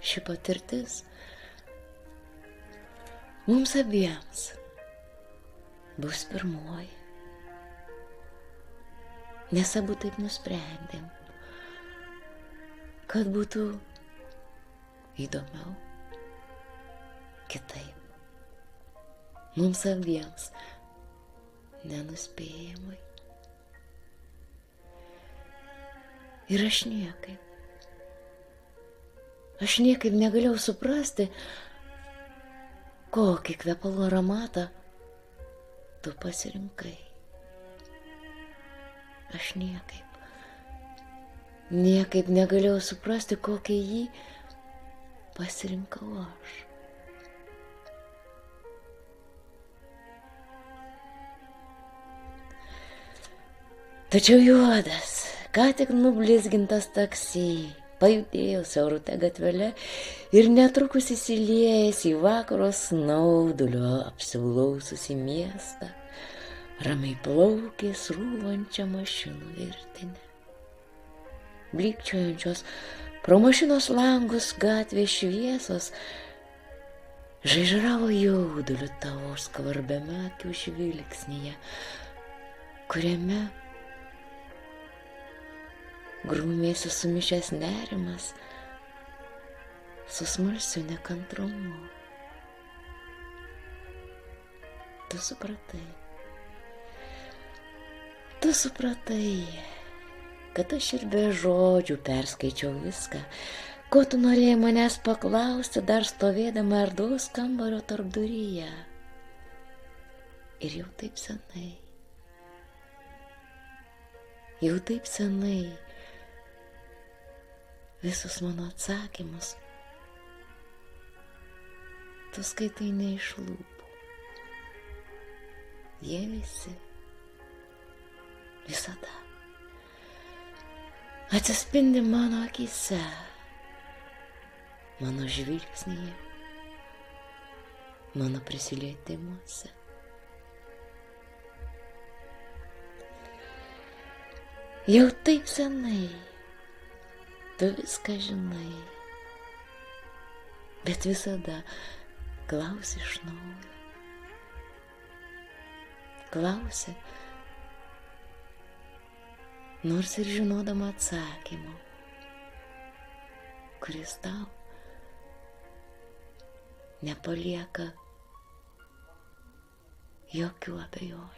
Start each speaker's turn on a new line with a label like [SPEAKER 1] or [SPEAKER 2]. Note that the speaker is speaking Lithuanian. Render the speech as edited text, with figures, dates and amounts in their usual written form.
[SPEAKER 1] ši patirtis mums abiems bus pirmoji, nes abu taip nusprendėm, kad būtų įdomiau, kitaip, mums abiems nenuspėjamai. Ir aš niekaip negalėjau suprasti, kokį kvepalų aromatą tu pasirinkai. Aš niekaip negalėjau suprasti, kokį jį pasirinkau aš. Tačiau juodas, ką tik nublizgintas taksi pajudėjo siaurute gatvele ir netrukus įsiliejęs į vakaro snaudulio apsiblaususį miestą, ramiai plaukė srūvančią mašinų virtinę. Blykčiojančios pro mašinos langus gatvės šviesos žaižravo jauduliu tavo skvarbiame akių žvilgsnyje, kuriame grūmėsi sumišęs nerimas su smalsiu nekantrumu. Tu supratai, kad aš ir be žodžių perskaičiau viską, ko tu norėjai manęs paklausti, dar stovėdama erdvaus kambario tarpduryje. Ir jau taip senai visus mano atsakymus tu skaitai ne iš lūpų. Jie visi visada atsispindi mano akyse, mano žvilgsnyje, mano prisilietimuose. Jau taip senai tu viską žinai, bet visada klausi iš naujo. Klausi, nors ir žinodama atsakymą, kuris tau nepalieka jokių abejonių.